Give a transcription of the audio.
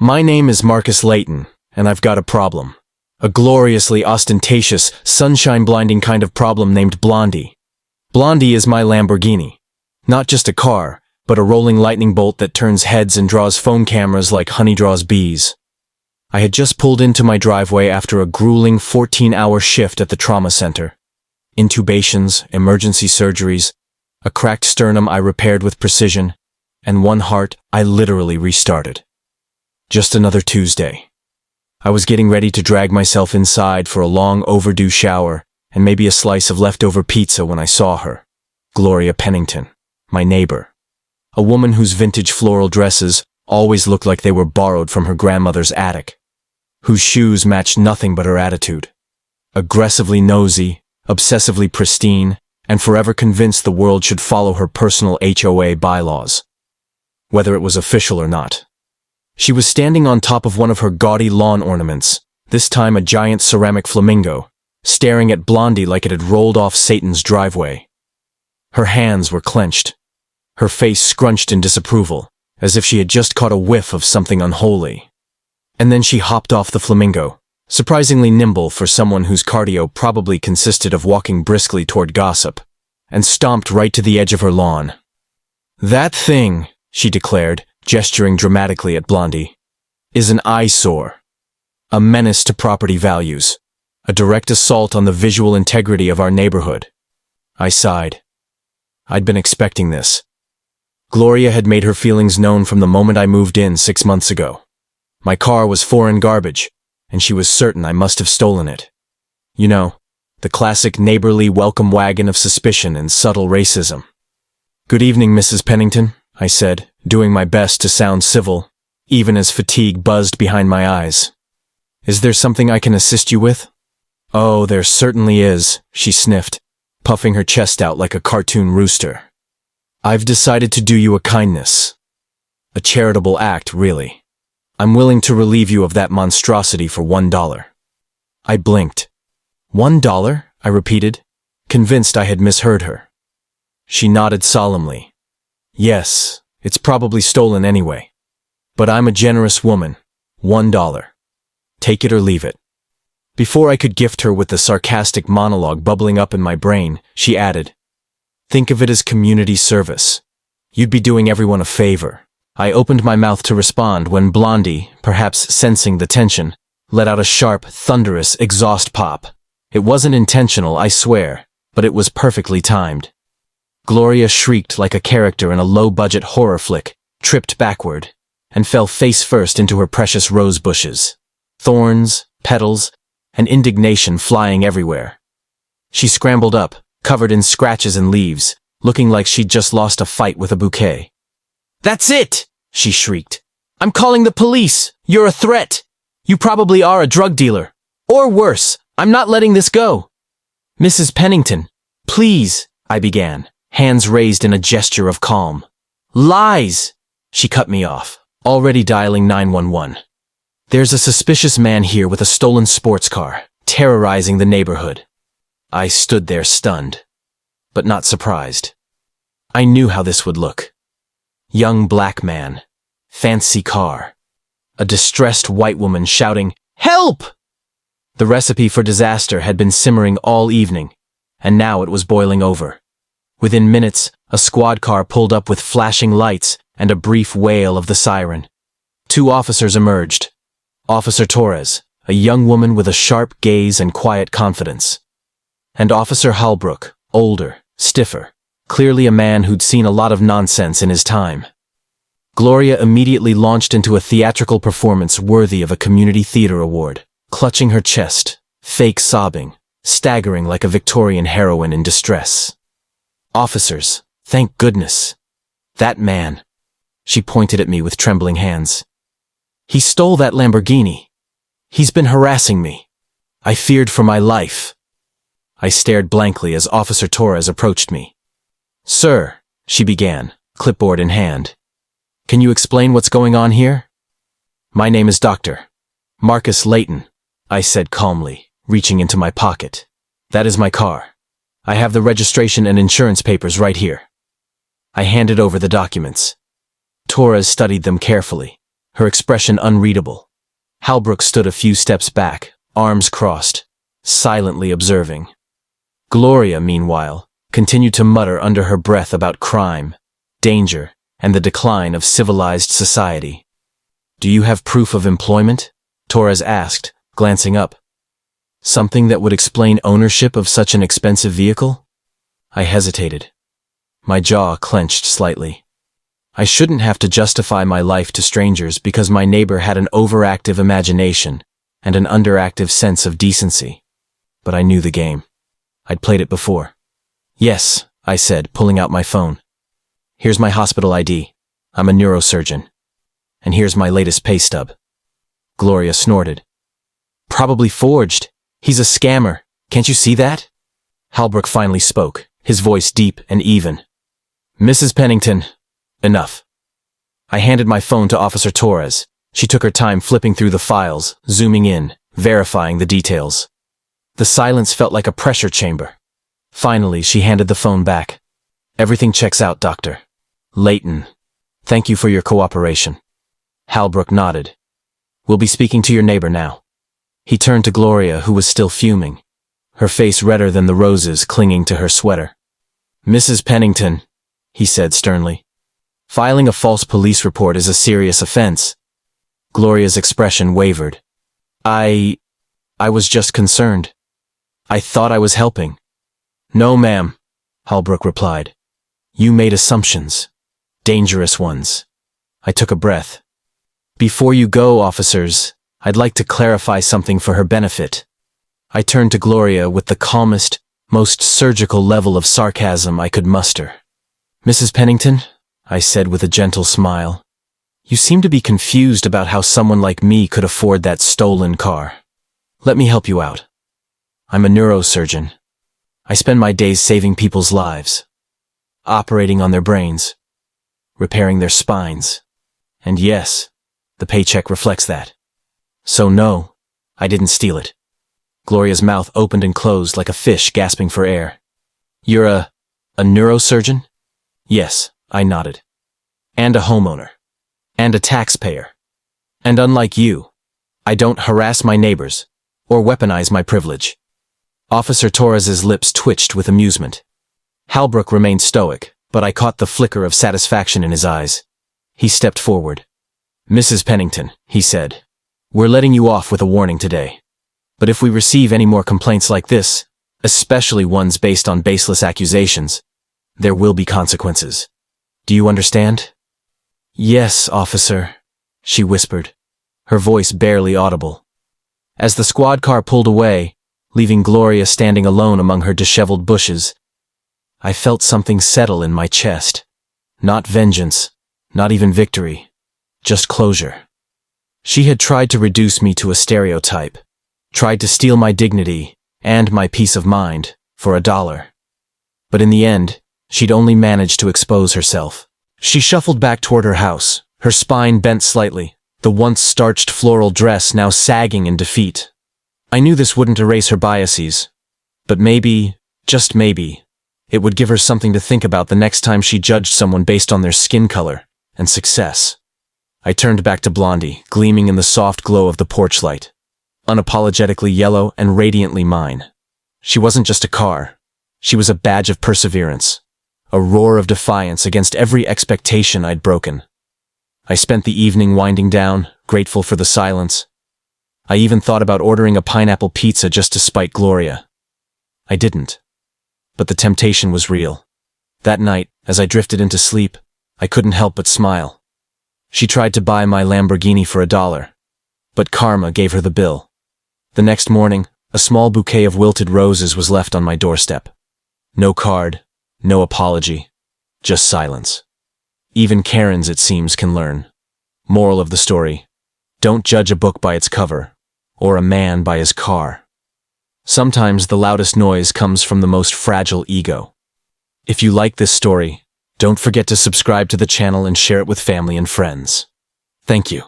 My name is Marcus Leighton, and I've got a problem. A gloriously ostentatious, sunshine-blinding kind of problem named Blondie. Blondie is my Lamborghini. Not just a car, but a rolling lightning bolt that turns heads and draws phone cameras like honey draws bees. I had just pulled into my driveway after a grueling 14-hour shift at the trauma center. Intubations, emergency surgeries, a cracked sternum I repaired with precision, and one heart I literally restarted. Just another Tuesday. I was getting ready to drag myself inside for a long overdue shower and maybe a slice of leftover pizza when I saw her. Gloria Pennington, my neighbor. A woman whose vintage floral dresses always looked like they were borrowed from her grandmother's attic. Whose shoes matched nothing but her attitude. Aggressively nosy, obsessively pristine, and forever convinced the world should follow her personal HOA bylaws. Whether it was official or not. She was standing on top of one of her gaudy lawn ornaments, this time a giant ceramic flamingo, staring at Blondie like it had rolled off Satan's driveway. Her hands were clenched, her face scrunched in disapproval, as if she had just caught a whiff of something unholy. And then she hopped off the flamingo, surprisingly nimble for someone whose cardio probably consisted of walking briskly toward gossip, and stomped right to the edge of her lawn. "That thing," she declared, gesturing dramatically at Blondie, "is an eyesore. A menace to property values. A direct assault on the visual integrity of our neighborhood." I sighed. I'd been expecting this. Gloria had made her feelings known from the moment I moved in 6 months ago. My car was foreign garbage, and she was certain I must have stolen it. You know, the classic neighborly welcome wagon of suspicion and subtle racism. "Good evening, Mrs. Pennington," I said, doing my best to sound civil, even as fatigue buzzed behind my eyes. "Is there something I can assist you with?" "Oh, there certainly is," she sniffed, puffing her chest out like a cartoon rooster. "I've decided to do you a kindness. A charitable act, really. I'm willing to relieve you of that monstrosity for $1. I blinked. $1? I repeated, convinced I had misheard her. She nodded solemnly. "Yes, it's probably stolen anyway. But I'm a generous woman. $1. Take it or leave it." Before I could gift her with the sarcastic monologue bubbling up in my brain, she added, "Think of it as community service. You'd be doing everyone a favor." I opened my mouth to respond when Blondie, perhaps sensing the tension, let out a sharp, thunderous exhaust pop. It wasn't intentional, I swear, but it was perfectly timed. Gloria shrieked like a character in a low-budget horror flick, tripped backward, and fell face-first into her precious rose bushes. Thorns, petals, and indignation flying everywhere. She scrambled up, covered in scratches and leaves, looking like she'd just lost a fight with a bouquet. "That's it!" she shrieked. "I'm calling the police! You're a threat! You probably are a drug dealer. Or worse, I'm not letting this go!" "Mrs. Pennington, please," I began, hands raised in a gesture of calm. "Lies!" She cut me off, already dialing 911. "There's a suspicious man here with a stolen sports car, terrorizing the neighborhood." I stood there stunned, but not surprised. I knew how this would look. Young black man, fancy car, a distressed white woman shouting, "Help!" The recipe for disaster had been simmering all evening, and now it was boiling over. Within minutes, a squad car pulled up with flashing lights and a brief wail of the siren. 2 officers emerged. Officer Torres, a young woman with a sharp gaze and quiet confidence. And Officer Holbrook, older, stiffer, clearly a man who'd seen a lot of nonsense in his time. Gloria immediately launched into a theatrical performance worthy of a community theater award, clutching her chest, fake sobbing, staggering like a Victorian heroine in distress. "Officers, thank goodness. That man," she pointed at me with trembling hands. "He stole that Lamborghini. He's been harassing me. I feared for my life." I stared blankly as Officer Torres approached me. "Sir," she began, clipboard in hand. "Can you explain what's going on here?" "My name is Dr. Marcus Leighton," I said calmly, reaching into my pocket. "That is my car. I have the registration and insurance papers right here." I handed over the documents. Torres studied them carefully, her expression unreadable. Halbrook stood a few steps back, arms crossed, silently observing. Gloria, meanwhile, continued to mutter under her breath about crime, danger, and the decline of civilized society. "Do you have proof of employment?" Torres asked, glancing up. "Something that would explain ownership of such an expensive vehicle?" I hesitated. My jaw clenched slightly. I shouldn't have to justify my life to strangers because my neighbor had an overactive imagination and an underactive sense of decency. But I knew the game. I'd played it before. "Yes," I said, pulling out my phone. "Here's my hospital ID. I'm a neurosurgeon. And here's my latest pay stub." Gloria snorted. "Probably forged. He's a scammer. Can't you see that?" Halbrook finally spoke, his voice deep and even. "Mrs. Pennington, enough." I handed my phone to Officer Torres. She took her time flipping through the files, zooming in, verifying the details. The silence felt like a pressure chamber. Finally, she handed the phone back. "Everything checks out, Dr. Leighton. Thank you for your cooperation." Halbrook nodded. "We'll be speaking to your neighbor now." He turned to Gloria, who was still fuming, her face redder than the roses clinging to her sweater. "Mrs. Pennington," he said sternly, "filing a false police report is a serious offense." Gloria's expression wavered. I was just concerned. I thought I was helping." "No, ma'am," Halbrook replied. "You made assumptions. Dangerous ones." I took a breath. "Before you go, officers, I'd like to clarify something for her benefit." I turned to Gloria with the calmest, most surgical level of sarcasm I could muster. "Mrs. Pennington," I said with a gentle smile, "you seem to be confused about how someone like me could afford that stolen car. Let me help you out. I'm a neurosurgeon. I spend my days saving people's lives, operating on their brains, repairing their spines. And yes, the paycheck reflects that. So no, I didn't steal it." Gloria's mouth opened and closed like a fish gasping for air. "You're a neurosurgeon?" "Yes," I nodded. "And a homeowner. And a taxpayer. And unlike you, I don't harass my neighbors or weaponize my privilege." Officer Torres's lips twitched with amusement. Halbrook remained stoic, but I caught the flicker of satisfaction in his eyes. He stepped forward. "Mrs. Pennington," he said, "we're letting you off with a warning today. But if we receive any more complaints like this, especially ones based on baseless accusations, there will be consequences. Do you understand?" "Yes, officer," she whispered, her voice barely audible. As the squad car pulled away, leaving Gloria standing alone among her disheveled bushes, I felt something settle in my chest. Not vengeance, not even victory, just closure. She had tried to reduce me to a stereotype, tried to steal my dignity and my peace of mind for $1. But in the end, she'd only managed to expose herself. She shuffled back toward her house, her spine bent slightly, the once starched floral dress now sagging in defeat. I knew this wouldn't erase her biases, but maybe, just maybe, it would give her something to think about the next time she judged someone based on their skin color and success. I turned back to Blondie, gleaming in the soft glow of the porch light, unapologetically yellow and radiantly mine. She wasn't just a car. She was a badge of perseverance, a roar of defiance against every expectation I'd broken. I spent the evening winding down, grateful for the silence. I even thought about ordering a pineapple pizza just to spite Gloria. I didn't. But the temptation was real. That night, as I drifted into sleep, I couldn't help but smile. She tried to buy my Lamborghini for $1, but karma gave her the bill. The next morning, a small bouquet of wilted roses was left on my doorstep. No card, no apology, just silence. Even Karens, it seems, can learn. Moral of the story: don't judge a book by its cover, or a man by his car. Sometimes the loudest noise comes from the most fragile ego. If you like this story, don't forget to subscribe to the channel and share it with family and friends. Thank you.